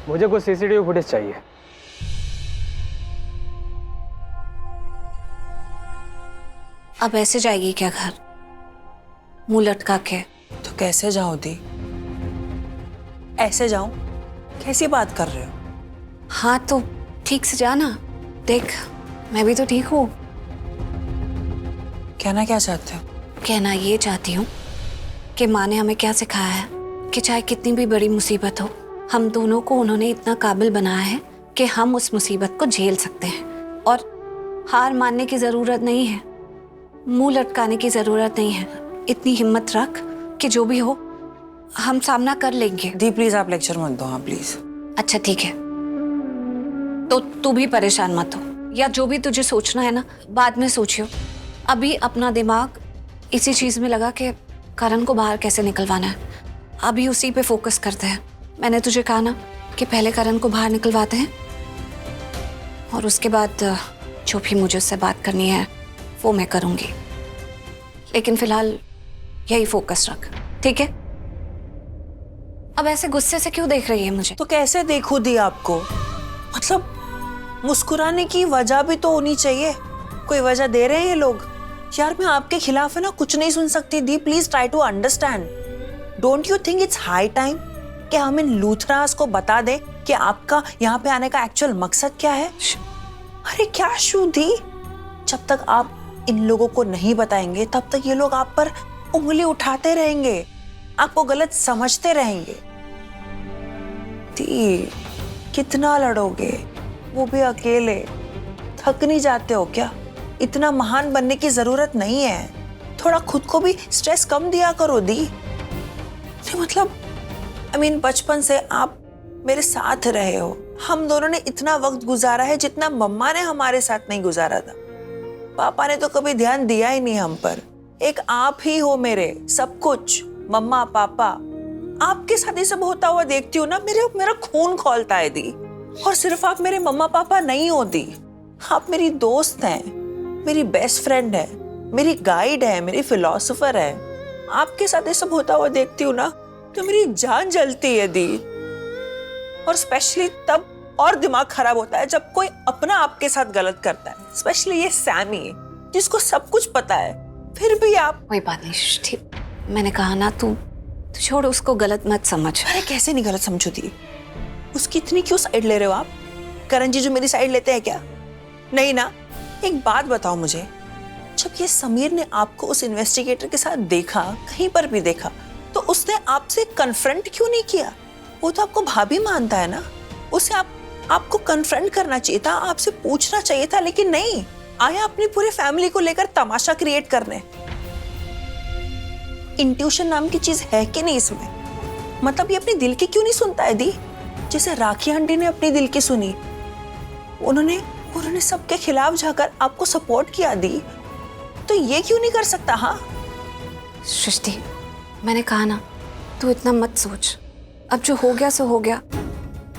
मुझे कुछ CCTV footage चाहिए। अब ऐसे जाएगी क्या घर, मुंह लटका के? तो कैसे जाऊं दी? ऐसे जाऊं? कैसी बात कर रहे हो? हाँ तो ठीक से जाना। देख मैं भी तो ठीक हूँ। कहना क्या चाहते हो? कहना ये चाहती हूँ कि माँ ने हमें क्या सिखाया है कि चाहे कितनी भी बड़ी मुसीबत हो, हम दोनों को उन्होंने इतना काबिल बनाया है कि हम उस मुसीबत को झेल सकते हैं और हार मानने की ज़रूरत नहीं है, मुंह लटकाने की ज़रूरत नहीं है। इतनी हिम्मत रख कि जो भी हो हम सामना कर लेंगे। दी प्लीज आप लेक्चर मत दो। हाँ प्लीज। अच्छा ठीक है, तो तू भी परेशान मत हो, या जो भी तुझे सोचना है ना बाद में सोचियो। अभी अपना दिमाग इसी चीज़ में लगा कि करण को बाहर कैसे निकलवाना है, अभी उसी पे फोकस करते हैं। मैंने तुझे कहा ना कि पहले करण को बाहर निकलवाते हैं और उसके बाद जो भी मुझे उससे बात करनी है वो मैं करूँगी, लेकिन फिलहाल यही फोकस रख, ठीक है? अब ऐसे गुस्से से क्यों देख रही है मुझे? तो कैसे देखूं दी आपको? मतलब मुस्कुराने की वजह भी तो होनी चाहिए। कोई वजह दे रहे हैं ये लोग? यार मैं आपके खिलाफ है ना कुछ नहीं सुन सकती दी। Please try to understand. Don't you think it's high time कि हम इन लूथरास को बता दें कि आपका यहाँ पे आने का एक्चुअल मकसद क्या है? अरे क्या शू दी, जब तक आप इन लोगों को नहीं बताएंगे तब तक ये लोग आप पर उंगली उठाते रहेंगे, आपको गलत समझते रहेंगे। दी कितना लड़ोगे, वो भी अकेले? थक नहीं जाते हो क्या? इतना महान बनने की जरूरत नहीं है। थोड़ा खुद को भी स्ट्रेस कम दिया करो दी। मतलब बचपन से आप मेरे साथ रहे हो, हम दोनों ने इतना वक्त गुजारा है जितना मम्मा ने हमारे साथ नहीं गुजारा था। पापा ने तो कभी ध्यान दिया ही नहीं हम पर। एक आप ही हो मेरे सब कुछ, मम्मा पापा। आपके साथ ये सब होता हुआ देखती हूँ ना मेरा खून खौलता है दी। और सिर्फ आप मेरे मम्मा पापा नहीं हो दी, आप मेरी दोस्त हैं, मेरी बेस्ट फ्रेंड है, मेरी गाइड है, मेरी फिलोसोफर है। आपके साथ ये सब होता हुआ देखती हूँ ना तो मेरी जान जलती है दी। और स्पेशली तब और दिमाग खराब होता है जब कोई अपना आपके साथ गलत करता है, स्पेशली ये सैमी जिसको सब कुछ पता है, फिर भी आप। कोई बात नहीं सृष्टि, मैंने कहा ना तू छोड़, उसको गलत मत समझ। अरे कैसे नहीं गलत समझो दी? उसकी इतनी क्यों साइड ले रहे हो आप? करण जी जो मेरी साइड लेते हैं क्या? नहीं ना। एक बात बताओ मुझे, जब ये समीर ने आपको उस इन्वेस्टिगेटर के साथ देखा, कहीं पर भी देखा, तो उसने आपसे कन्फ्रंट क्यों नहीं किया? वो तो आपको भाभी मानता है ना, उसे आपको कन्फ्रंट करना चाहिए था, आपसे पूछना चाहिए था, लेकिन नहीं, आया अपनी पूरी फैमिली को लेकर तमाशा क्रिएट करने। इंट्यूशन नाम की चीज है कि नहीं इसमें? मतलब ये अपने दिल की क्यों नहीं सुनता है दी? जैसे राखी आंटी ने अपने दिल की सुनी, उन्होंने सबके खिलाफ जाकर आपको सपोर्ट किया दी, तो ये क्यों नहीं कर सकता? हाँ सृष्टि, मैंने कहा ना तू इतना मत सोच, अब जो हो गया सो हो गया।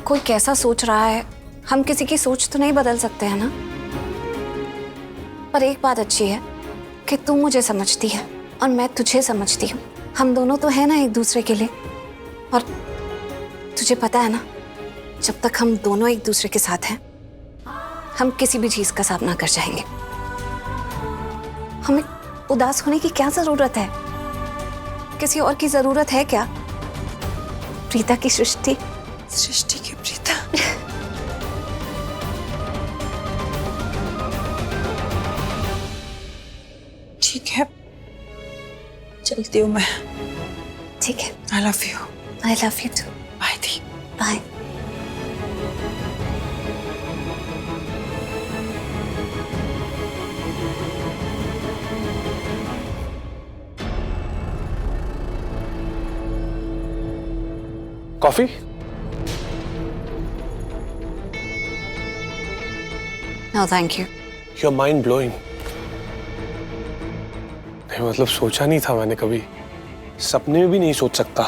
कोई कैसा सोच रहा है, हम किसी की सोच तो नहीं बदल सकते हैं ना। पर एक बात अच्छी है कि तू मुझे समझती है और मैं तुझे समझती हूँ। हम दोनों तो है ना एक दूसरे के लिए। और तुझे पता है ना, जब तक हम दोनों एक दूसरे के साथ हैं हम किसी भी चीज का सामना कर जाएंगे। हमें उदास होने की क्या जरूरत है? किसी और की जरूरत है क्या? प्रीता की सृष्टि, सृष्टि की प्रीता। ठीक है, चलती हूँ मैं। ठीक है, I love you. I love you too. Bye दी। Bye. Coffee? No thank you. You're mind blowing। नहीं मतलब सोचा नहीं था मैंने कभी, सपने में भी नहीं सोच सकता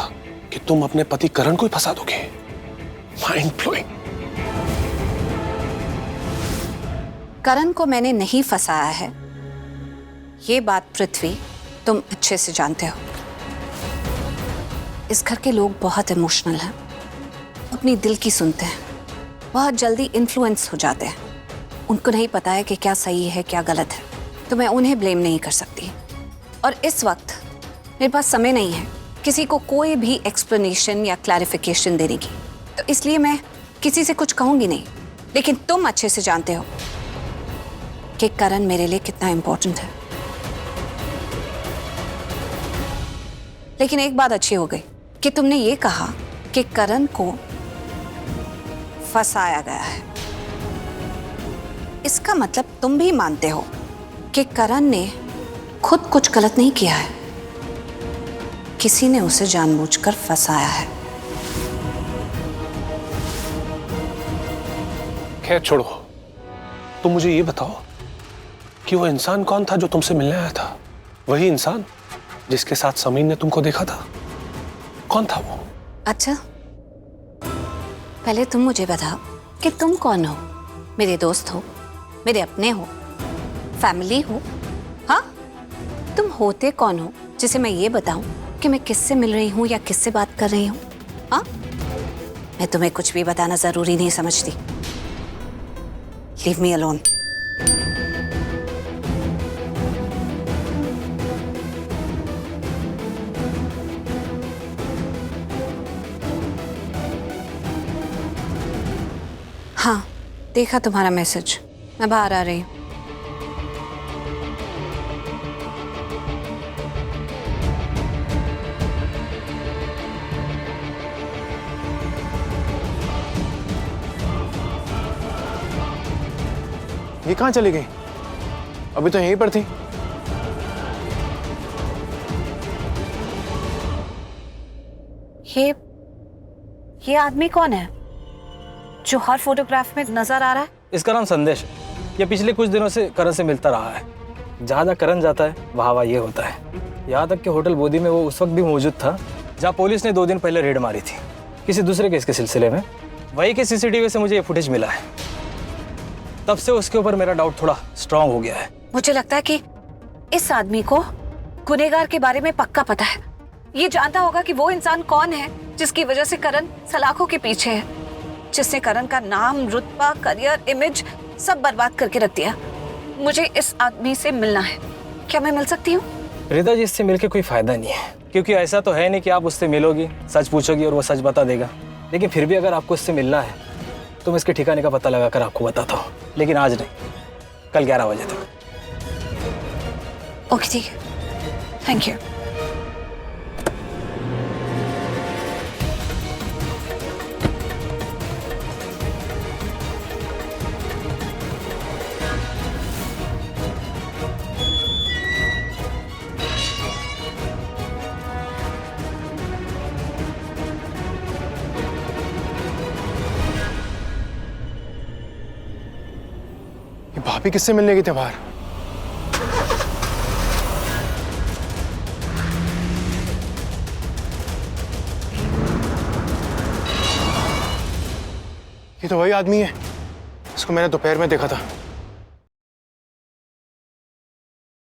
कि तुम अपने पति करण को ही फंसा दोगे। Mind blowing. करण को मैंने नहीं फंसाया है, ये बात पृथ्वी तुम अच्छे से जानते हो। इस घर के लोग बहुत इमोशनल हैं और अपनी दिल की सुनते हैं, बहुत जल्दी इन्फ्लुएंस हो जाते हैं। उनको नहीं पता है कि क्या सही है क्या गलत है, तो मैं उन्हें ब्लेम नहीं कर सकती। और इस वक्त मेरे पास समय नहीं है किसी को कोई भी एक्सप्लेनेशन या क्लैरिफिकेशन देने की, तो इसलिए मैं किसी से कुछ कहूंगी नहीं। लेकिन तुम अच्छे से जानते हो कि करण मेरे लिए कितना इम्पोर्टेंट है। लेकिन एक बात अच्छी हो गई कि तुमने ये कहा कि करण को फंसाया गया है। इसका मतलब तुम भी मानते हो कि करण ने खुद कुछ गलत नहीं किया है, किसी ने उसे जानबूझकर फंसाया है। खैर छोड़ो, तुम मुझे ये बताओ कि वो इंसान कौन था जो तुमसे मिलने आया था? वही इंसान जिसके साथ समीर ने तुमको देखा था? कौन था वो? अच्छा, पहले तुम मुझे बताओ कि तुम कौन हो? मेरे दोस्त हो, मेरे अपने हो, फैमिली हो? हाँ, तुम होते कौन हो जिसे मैं ये बताऊं कि मैं किससे मिल रही हूं या किससे बात कर रही हूं? हाँ, मैं तुम्हें कुछ भी बताना जरूरी नहीं समझती। Leave me alone. हाँ, देखा तुम्हारा मैसेज, मैं बाहर आ रही हूँ। ये कहाँ चली गई? अभी तो यहीं पर थी। ये आदमी कौन है जो हर फोटोग्राफ में नजर आ रहा है? इसका नाम संदेश है। ये पिछले कुछ दिनों से करण से मिलता रहा है। जहाँ जहाँ करण जाता है वहाँ ये होता है। यहाँ तक कि होटल बोधी में वो उस वक्त भी मौजूद था जहाँ पुलिस ने 2 दिन पहले रेड मारी थी किसी दूसरे केस के सिलसिले में। वही के सीसीटीवी से मुझे ये फुटेज मिला है। तब से उसके ऊपर मेरा डाउट थोड़ा स्ट्रांग हो गया है। मुझे लगता है कि इस आदमी को गुनहगार के बारे में पक्का पता है। ये जानता होगा कि वो इंसान कौन है जिसकी वजह से करण सलाखों के पीछे है, जिसने करण का नाम, रुतबा, करियर, इमेज सब बर्बाद करके रख दिया। मुझे इस आदमी से मिलना है। क्या मैं मिल सकती हूँ? रिदा जी, इससे मिलके कोई फायदा नहीं है, क्योंकि ऐसा तो है नहीं कि आप उससे मिलोगी, सच पूछोगी और वो सच बता देगा। लेकिन फिर भी अगर आपको उससे मिलना है तो मैं इसके ठिकाने का पता लगाकर आपको बताता हूँ, लेकिन आज नहीं, कल 11 बजे तक। ओके, ठीक है, थैंक यू। ये भाभी किससे मिलने गई थी बाहर? ये तो वही आदमी है, इसको मैंने दोपहर में देखा था।